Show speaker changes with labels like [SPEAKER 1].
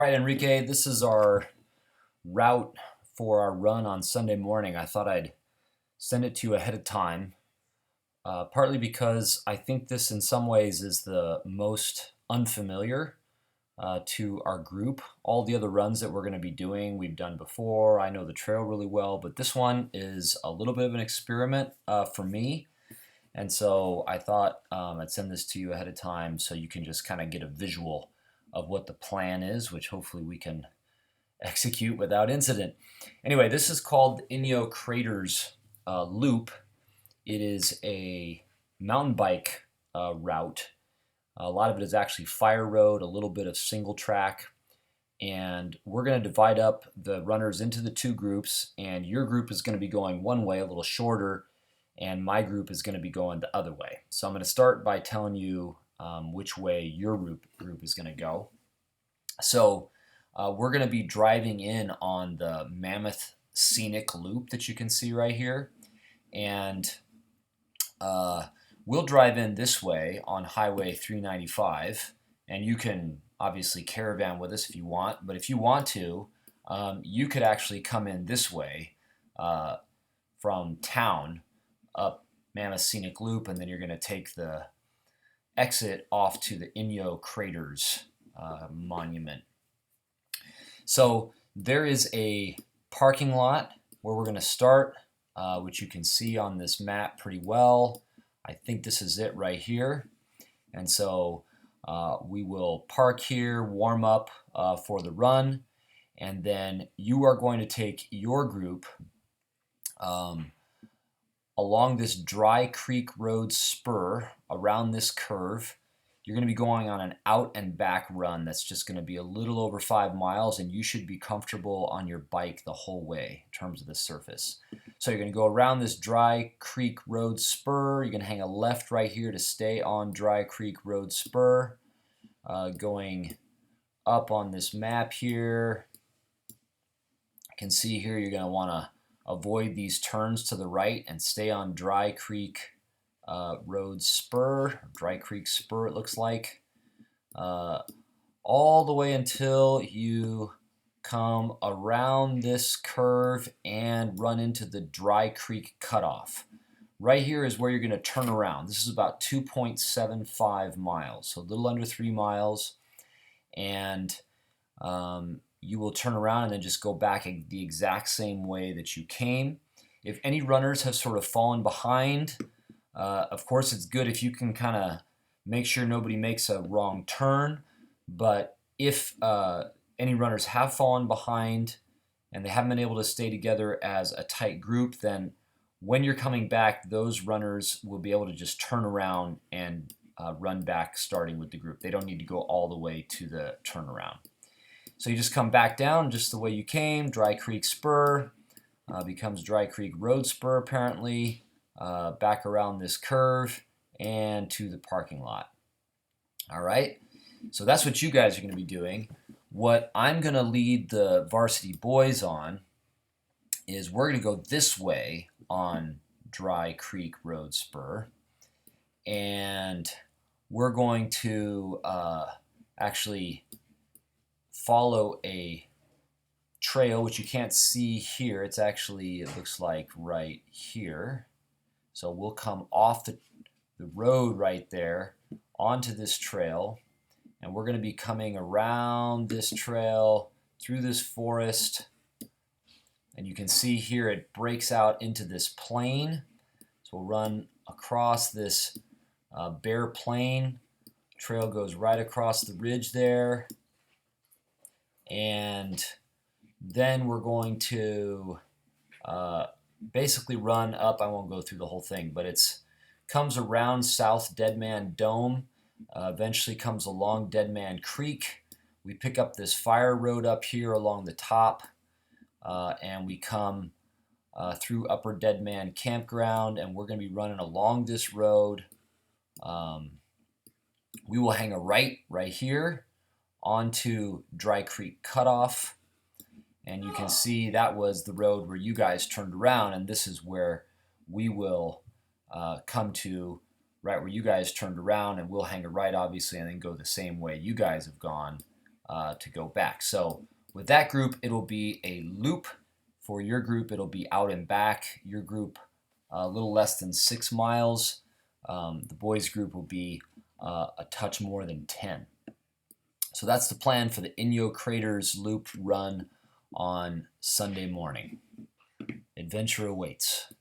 [SPEAKER 1] All right, Enrique, this is our route for our run on Sunday morning. I thought I'd send it to you ahead of time, partly because I think this in some ways is the most unfamiliar to our group. All the other runs that we're going to be doing, we've done before. I know the trail really well, but this one is a little bit of an experiment for me. And so I thought I'd send this to you ahead of time so you can just kind of get a visual of what the plan is, which hopefully we can execute without incident. Anyway, this is called Inyo Craters Loop. It is a mountain bike route. A lot of it is actually fire road, a little bit of single track. And we're going to divide up the runners into the two groups. And your group is going to be going one way, a little shorter, and my group is going to be going the other way. So I'm going to start by telling you which way your group is going to go. So we're going to be driving in on the Mammoth Scenic Loop that you can see right here. And we'll drive in this way on Highway 395. And you can obviously caravan with us if you want. But if you want to, you could actually come in this way from town up Mammoth Scenic Loop. And then you're going to take the exit off to the Inyo Craters monument. So there is a parking lot where we're going to start, which you can see on this map pretty well. I think this is it right here. And so we will park here, warm up for the run, and then you are going to take your group along this Dry Creek Road spur around this curve. You're going to be going on an out and back run that's just going to be a little over 5 miles, and you should be comfortable on your bike the whole way in terms of the surface. So you're going to go around this Dry Creek Road spur. You're going to hang a left right here to stay on Dry Creek Road spur. Going up on this map here, you can see here you're going to want to avoid these turns to the right and stay on Dry Creek Road spur, Dry Creek spur it looks like, all the way until you come around this curve and run into the Dry Creek cutoff. Right here is where you're going to turn around. This is about 2.75 miles, so a little under 3 miles, and you will turn around and then just go back the exact same way that you came. If any runners have sort of fallen behind, of course, it's good if you can kind of make sure nobody makes a wrong turn. But if any runners have fallen behind and they haven't been able to stay together as a tight group, then when you're coming back, those runners will be able to just turn around and run back starting with the group. They don't need to go all the way to the turnaround. So you just come back down just the way you came. Dry Creek Spur becomes Dry Creek Road Spur apparently. Back around this curve and to the parking lot. All right, so that's what you guys are going to be doing. What I'm going to lead the varsity boys on is we're going to go this way on Dry Creek Road Spur, and we're going to actually follow a trail, which you can't see here. It's actually, it looks like right here. So we'll come off the road right there onto this trail, and we're going to be coming around this trail through this forest, and you can see here it breaks out into this plain. So we'll run across this bare plain. Trail goes right across the ridge there, and then we're going to basically run up. I won't go through the whole thing, but it's comes around South Dead Man Dome, eventually comes along Dead Man Creek. We pick up this fire road up here along the top, and we come through Upper Dead Man Campground, and we're going to be running along this road. We will hang a right here onto Dry Creek Cutoff. And you can see that was the road where you guys turned around, and this is where we will come to, right where you guys turned around, and we'll hang a right, obviously, and then go the same way you guys have gone to go back. So with that group, it'll be a loop. For your group, it'll be out and back. Your group, a little less than 6 miles. The boys' group will be a touch more than 10. So that's the plan for the Inyo Craters Loop run on Sunday morning. Adventure awaits.